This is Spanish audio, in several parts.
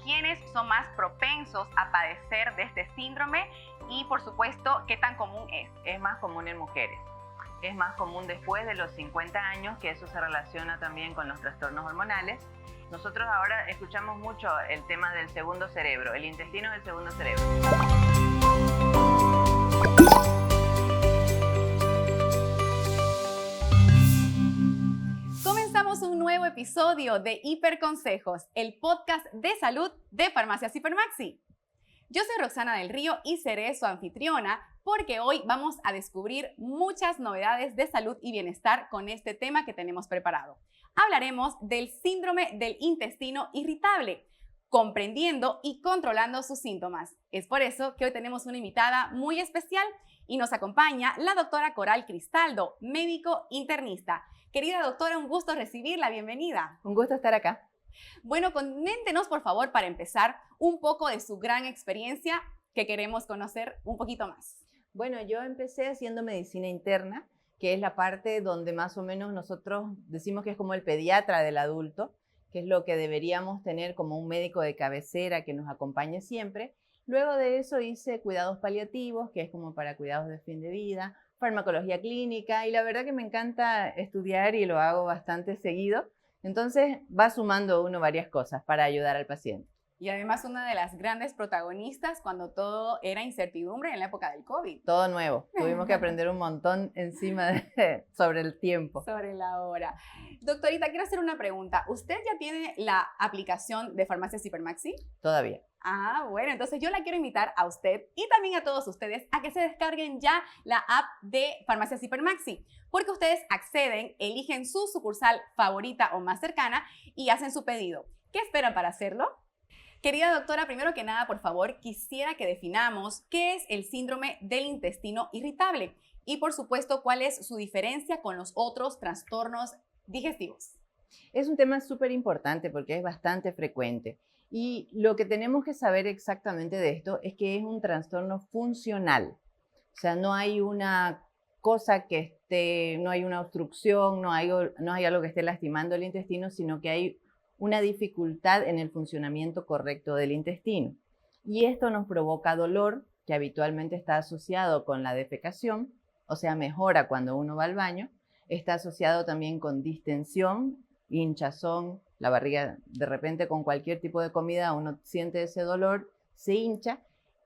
quiénes son más propensos a padecer de este síndrome y, por supuesto, qué tan común es. Es más común en mujeres. Es más común después de los 50 años, que eso se relaciona también con los trastornos hormonales. Nosotros ahora escuchamos mucho el tema del segundo cerebro, el intestino del segundo cerebro. Comenzamos un nuevo episodio de Hiperconsejos, el podcast de salud de Farmacias Hipermaxi. Yo soy Roxana del Río y seré su anfitriona porque hoy vamos a descubrir muchas novedades de salud y bienestar con este tema que tenemos preparado. Hablaremos del síndrome del intestino irritable, comprendiendo y controlando sus síntomas. Es por eso que hoy tenemos una invitada muy especial y nos acompaña la doctora Coral Cristaldo, médico internista. Querida doctora, un gusto recibirla, bienvenida. Un gusto estar acá. Bueno, coméntenos por favor para empezar un poco de su gran experiencia que queremos conocer un poquito más. Bueno, yo empecé haciendo medicina interna, que es la parte donde más o menos nosotros decimos que es como el pediatra del adulto, que es lo que deberíamos tener como un médico de cabecera que nos acompañe siempre. Luego de eso hice cuidados paliativos, que es como para cuidados de fin de vida, farmacología clínica, y la verdad que me encanta estudiar y lo hago bastante seguido. Entonces va sumando uno varias cosas para ayudar al paciente. Y además una de las grandes protagonistas cuando todo era incertidumbre en la época del COVID. Todo nuevo. Tuvimos que aprender un montón sobre el tiempo. Sobre la hora. Doctorita, quiero hacer una pregunta. ¿Usted ya tiene la aplicación de Farmacias Hipermaxi? Todavía. Ah, bueno, entonces yo la quiero invitar a usted y también a todos ustedes a que se descarguen ya la app de Farmacias Hipermaxi, porque ustedes acceden, eligen su sucursal favorita o más cercana y hacen su pedido. ¿Qué esperan para hacerlo? Querida doctora, primero que nada, por favor, quisiera que definamos qué es el síndrome del intestino irritable y, por supuesto, cuál es su diferencia con los otros trastornos digestivos. Es un tema súper importante porque es bastante frecuente. Y lo que tenemos que saber exactamente de esto es que es un trastorno funcional. O sea, no hay una cosa que no hay una obstrucción, no hay algo que esté lastimando el intestino, sino que hay una dificultad en el funcionamiento correcto del intestino. Y esto nos provoca dolor, que habitualmente está asociado con la defecación, o sea, mejora cuando uno va al baño. Está asociado también con distensión, hinchazón, la barriga de repente con cualquier tipo de comida uno siente ese dolor, se hincha,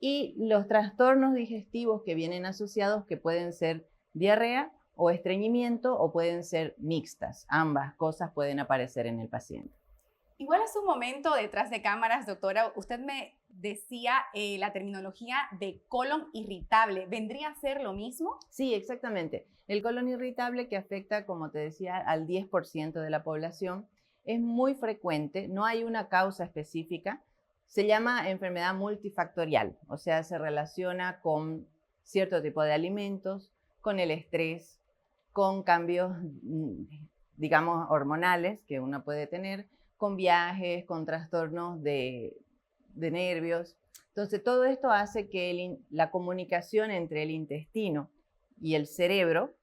y los trastornos digestivos que vienen asociados, que pueden ser diarrea o estreñimiento o pueden ser mixtas. Ambas cosas pueden aparecer en el paciente. Igual hace un momento detrás de cámaras, doctora, usted me decía la terminología de colon irritable. ¿Vendría a ser lo mismo? Sí, exactamente. El colon irritable, que afecta, como te decía, al 10% de la población, es muy frecuente, no hay una causa específica. Se llama enfermedad multifactorial, o sea, se relaciona con cierto tipo de alimentos, con el estrés, con cambios, digamos, hormonales que uno puede tener, con viajes, con trastornos de nervios. Entonces, todo esto hace que la comunicación entre el intestino y el cerebro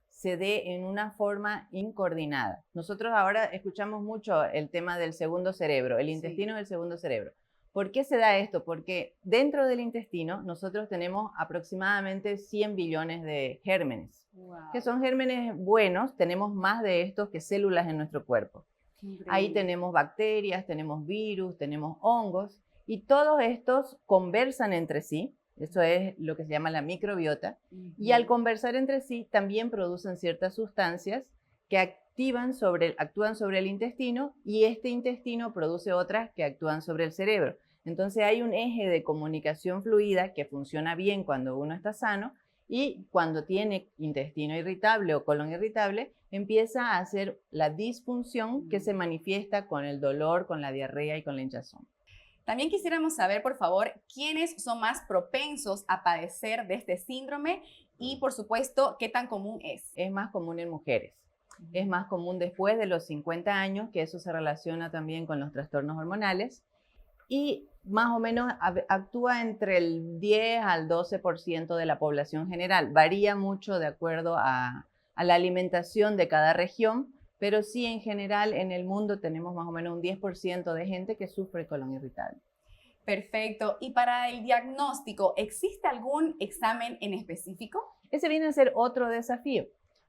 se dé en una forma incoordinada. Nosotros ahora escuchamos mucho el tema del segundo cerebro, el intestino del segundo cerebro. ¿Por qué se da esto? Porque dentro del intestino nosotros tenemos aproximadamente 100 billones de gérmenes, que son gérmenes buenos. Tenemos más de estos que células en nuestro cuerpo. Ahí tenemos bacterias, tenemos virus, tenemos hongos, y todos estos conversan entre sí. Eso es lo que se llama la microbiota. Y al conversar entre sí también producen ciertas sustancias que actúan sobre el intestino, y este intestino produce otras que actúan sobre el cerebro. Entonces hay un eje de comunicación fluida que funciona bien cuando uno está sano, y cuando tiene intestino irritable o colon irritable empieza a hacer la disfunción que se manifiesta con el dolor, con la diarrea y con la hinchazón. También quisiéramos saber, por favor, quiénes son más propensos a padecer de este síndrome y, por supuesto, qué tan común es. Es más común en mujeres. Es más común después de los 50 años, que eso se relaciona también con los trastornos hormonales. Y más o menos actúa entre el 10 al 12% de la población general. Varía mucho de acuerdo a la alimentación de cada región, pero sí en general en el mundo tenemos más o menos un 10% de gente que sufre colon irritable. Perfecto. ¿Y para el diagnóstico, existe algún examen en específico? Ese viene a ser otro desafío,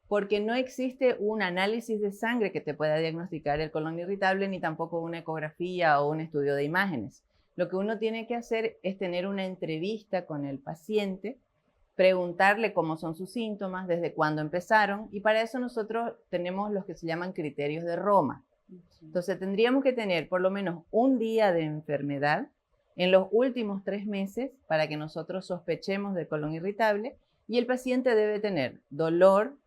porque no existe un análisis de sangre que te pueda diagnosticar el colon irritable, ni tampoco una ecografía o un estudio de imágenes. Lo que uno tiene que hacer es tener una entrevista con el paciente, preguntarle cómo son sus síntomas, desde cuándo empezaron, y para eso nosotros tenemos los que se llaman criterios de Roma. Entonces tendríamos que tener por lo menos un día de enfermedad en los últimos 3 meses para que nosotros sospechemos de colon irritable, y el paciente debe tener dolor,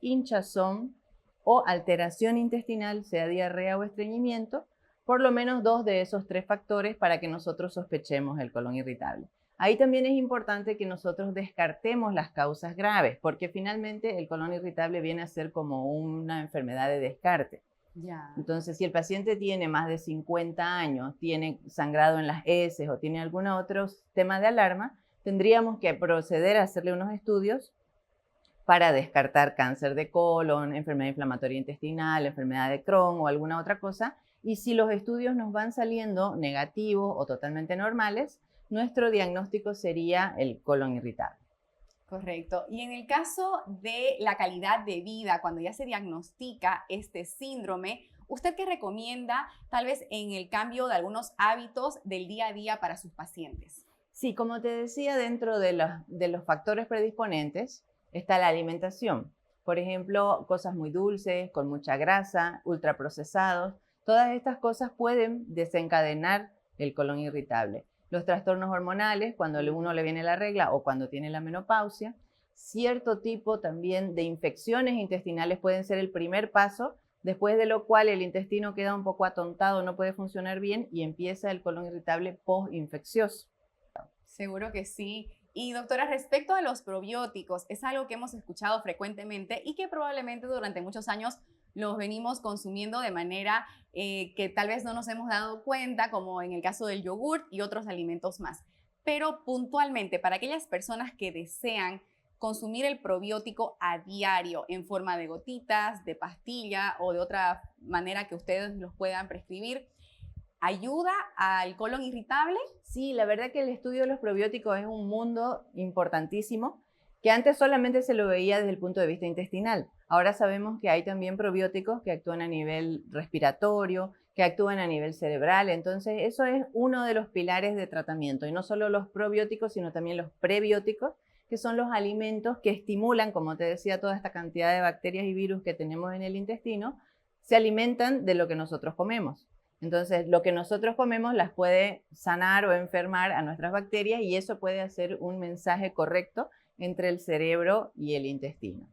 hinchazón o alteración intestinal, sea diarrea o estreñimiento, por lo menos 2 de esos 3 factores para que nosotros sospechemos el colon irritable. Ahí también es importante que nosotros descartemos las causas graves, porque finalmente el colon irritable viene a ser como una enfermedad de descarte. Ya. Entonces, si el paciente tiene más de 50 años, tiene sangrado en las heces o tiene algún otro tema de alarma, tendríamos que proceder a hacerle unos estudios para descartar cáncer de colon, enfermedad inflamatoria intestinal, enfermedad de Crohn o alguna otra cosa. Y si los estudios nos van saliendo negativos o totalmente normales, nuestro diagnóstico sería el colon irritable. Correcto. Y en el caso de la calidad de vida, cuando ya se diagnostica este síndrome, ¿usted qué recomienda tal vez en el cambio de algunos hábitos del día a día para sus pacientes? Sí, como te decía, dentro de los factores predisponentes está la alimentación. Por ejemplo, cosas muy dulces, con mucha grasa, ultraprocesados. Todas estas cosas pueden desencadenar el colon irritable. Los trastornos hormonales, cuando uno le viene la regla o cuando tiene la menopausia. Cierto tipo también de infecciones intestinales pueden ser el primer paso, después de lo cual el intestino queda un poco atontado, no puede funcionar bien y empieza el colon irritable postinfeccioso. Seguro que sí. Y doctora, respecto a los probióticos, es algo que hemos escuchado frecuentemente y que probablemente durante muchos años los venimos consumiendo de manera que tal vez no nos hemos dado cuenta, como en el caso del yogurt y otros alimentos más. Pero puntualmente, para aquellas personas que desean consumir el probiótico a diario en forma de gotitas, de pastilla o de otra manera que ustedes los puedan prescribir, ¿ayuda al colon irritable? Sí, la verdad que el estudio de los probióticos es un mundo importantísimo que antes solamente se lo veía desde el punto de vista intestinal. Ahora sabemos que hay también probióticos que actúan a nivel respiratorio, que actúan a nivel cerebral. Entonces, eso es uno de los pilares de tratamiento. Y no solo los probióticos, sino también los prebióticos, que son los alimentos que estimulan, como te decía, toda esta cantidad de bacterias y virus que tenemos en el intestino, se alimentan de lo que nosotros comemos. Entonces, lo que nosotros comemos las puede sanar o enfermar a nuestras bacterias y eso puede hacer un mensaje correcto entre el cerebro y el intestino.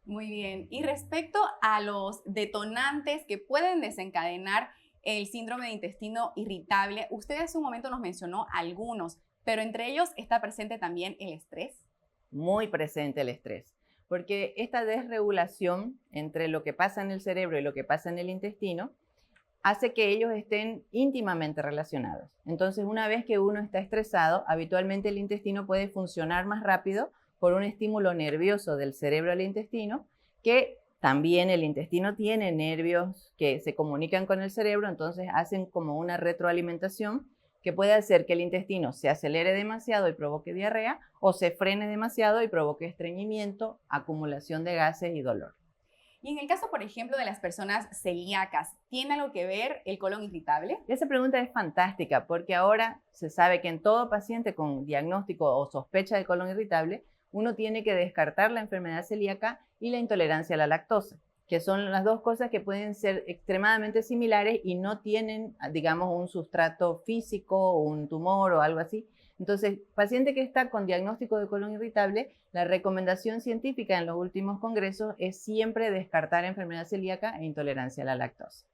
Muy bien. Y respecto a los detonantes que pueden desencadenar el síndrome de intestino irritable, usted hace un momento nos mencionó algunos, pero entre ellos está presente también el estrés. Muy presente el estrés, porque esta desregulación entre lo que pasa en el cerebro y lo que pasa en el intestino hace que ellos estén íntimamente relacionados. Entonces, una vez que uno está estresado, habitualmente el intestino puede funcionar más rápido por un estímulo nervioso del cerebro al intestino, que también el intestino tiene nervios que se comunican con el cerebro, entonces hacen como una retroalimentación que puede hacer que el intestino se acelere demasiado y provoque diarrea o se frene demasiado y provoque estreñimiento, acumulación de gases y dolor. Y en el caso, por ejemplo, de las personas celíacas, ¿tiene algo que ver el colon irritable? Esa pregunta es fantástica porque ahora se sabe que en todo paciente con diagnóstico o sospecha de colon irritable, uno tiene que descartar la enfermedad celíaca y la intolerancia a la lactosa, que son las dos cosas que pueden ser extremadamente similares y no tienen, digamos, un sustrato físico, un tumor o algo así. Entonces, paciente que está con diagnóstico de colon irritable, la recomendación científica en los últimos congresos es siempre descartar enfermedad celíaca e intolerancia a la lactosa.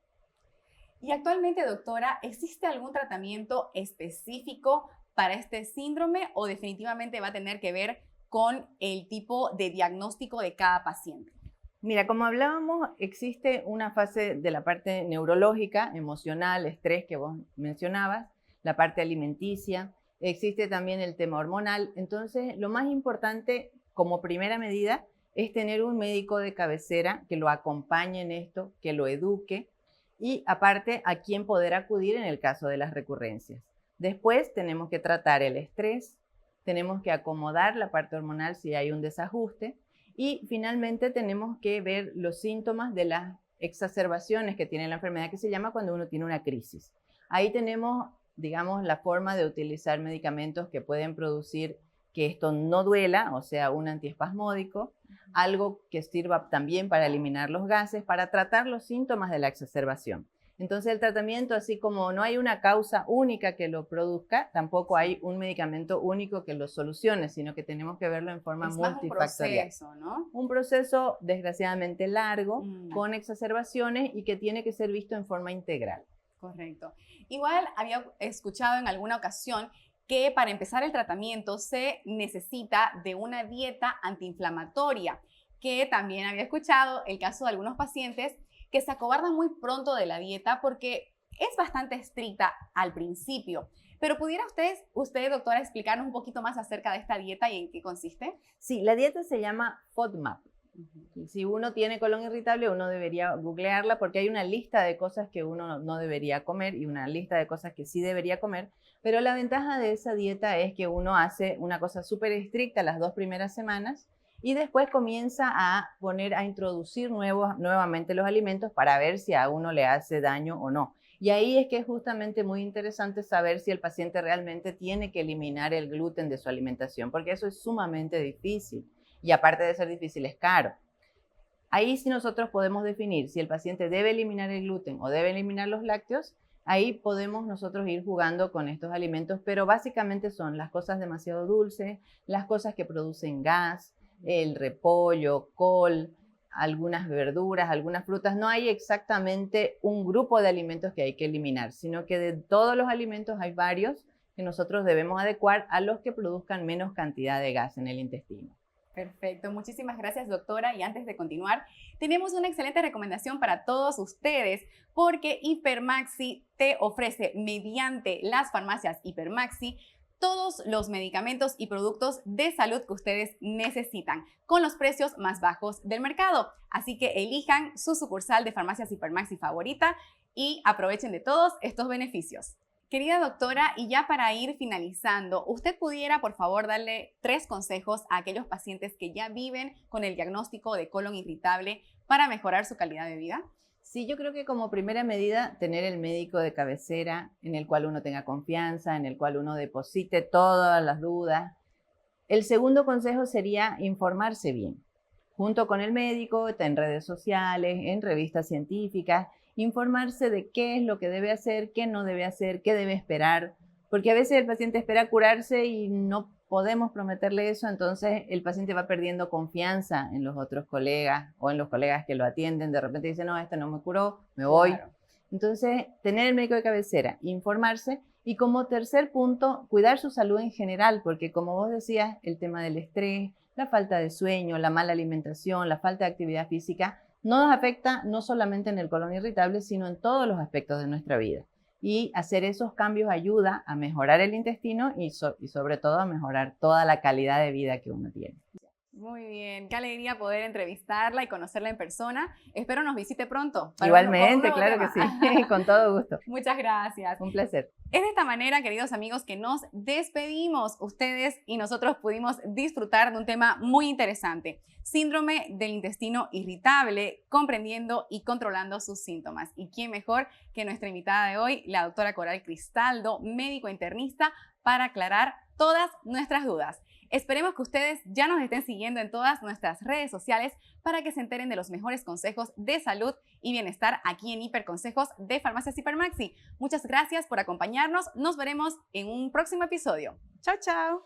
Y actualmente, doctora, ¿existe algún tratamiento específico para este síndrome o definitivamente va a tener que ver con el tipo de diagnóstico de cada paciente? Mira, como hablábamos, existe una fase de la parte neurológica, emocional, estrés que vos mencionabas, la parte alimenticia, existe también el tema hormonal. Entonces, lo más importante como primera medida es tener un médico de cabecera que lo acompañe en esto, que lo eduque y aparte a quién poder acudir en el caso de las recurrencias. Después tenemos que tratar el estrés, tenemos que acomodar la parte hormonal si hay un desajuste y finalmente tenemos que ver los síntomas de las exacerbaciones que tiene la enfermedad, que se llama cuando uno tiene una crisis. Ahí tenemos, digamos, la forma de utilizar medicamentos que pueden producir que esto no duela, o sea, un antiespasmódico, algo que sirva también para eliminar los gases, para tratar los síntomas de la exacerbación. Entonces el tratamiento, así como no hay una causa única que lo produzca, tampoco hay un medicamento único que lo solucione, sino que tenemos que verlo en forma multifactorial. Es un proceso, ¿no? Un proceso desgraciadamente largo, con exacerbaciones y que tiene que ser visto en forma integral. Correcto. Igual había escuchado en alguna ocasión que para empezar el tratamiento se necesita de una dieta antiinflamatoria, que también había escuchado el caso de algunos pacientes que se acobardan muy pronto de la dieta porque es bastante estricta al principio. Pero ¿pudiera usted, doctora, explicarnos un poquito más acerca de esta dieta y en qué consiste? Sí, la dieta se llama FODMAP. Si uno tiene colon irritable, uno debería googlearla porque hay una lista de cosas que uno no debería comer y una lista de cosas que sí debería comer. Pero la ventaja de esa dieta es que uno hace una cosa súper estricta las 2 primeras semanas y después comienza a introducir nuevamente los alimentos para ver si a uno le hace daño o no. Y ahí es que es justamente muy interesante saber si el paciente realmente tiene que eliminar el gluten de su alimentación, porque eso es sumamente difícil y aparte de ser difícil es caro. Ahí sí nosotros podemos definir si el paciente debe eliminar el gluten o debe eliminar los lácteos. Ahí podemos nosotros ir jugando con estos alimentos, pero básicamente son las cosas demasiado dulces, las cosas que producen gas, el repollo, col, algunas verduras, algunas frutas. No hay exactamente un grupo de alimentos que hay que eliminar, sino que de todos los alimentos hay varios que nosotros debemos adecuar a los que produzcan menos cantidad de gas en el intestino. Perfecto, muchísimas gracias, doctora. Y antes de continuar, tenemos una excelente recomendación para todos ustedes porque Hipermaxi te ofrece mediante las farmacias Hipermaxi todos los medicamentos y productos de salud que ustedes necesitan con los precios más bajos del mercado. Así que elijan su sucursal de farmacias Hipermaxi favorita y aprovechen de todos estos beneficios. Querida doctora, y ya para ir finalizando, ¿usted pudiera, por favor, darle 3 consejos a aquellos pacientes que ya viven con el diagnóstico de colon irritable para mejorar su calidad de vida? Sí, yo creo que como primera medida, tener el médico de cabecera en el cual uno tenga confianza, en el cual uno deposite todas las dudas. El segundo consejo sería informarse bien, junto con el médico, en redes sociales, en revistas científicas, informarse de qué es lo que debe hacer, qué no debe hacer, qué debe esperar, porque a veces el paciente espera curarse y no podemos prometerle eso, entonces el paciente va perdiendo confianza en los otros colegas o en los colegas que lo atienden. De repente dice, no, esto no me curó, me voy. Claro. Entonces, tener el médico de cabecera, informarse y como tercer punto, cuidar su salud en general, porque como vos decías, el tema del estrés, la falta de sueño, la mala alimentación, la falta de actividad física, nos afecta no solamente en el colon irritable, sino en todos los aspectos de nuestra vida. Y hacer esos cambios ayuda a mejorar el intestino y sobre todo a mejorar toda la calidad de vida que uno tiene. Muy bien, qué alegría poder entrevistarla y conocerla en persona. Espero nos visite pronto. Igualmente, claro que sí, con todo gusto. Muchas gracias. Un placer. Es de esta manera, queridos amigos, que nos despedimos. Ustedes y nosotros pudimos disfrutar de un tema muy interesante. Síndrome del intestino irritable, comprendiendo y controlando sus síntomas. ¿Y quién mejor que nuestra invitada de hoy, la doctora Coral Cristaldo, médico internista, para aclarar todas nuestras dudas? Esperemos que ustedes ya nos estén siguiendo en todas nuestras redes sociales para que se enteren de los mejores consejos de salud y bienestar aquí en Hiperconsejos de Farmacias Hipermaxi. Muchas gracias por acompañarnos. Nos veremos en un próximo episodio. Chao, chao.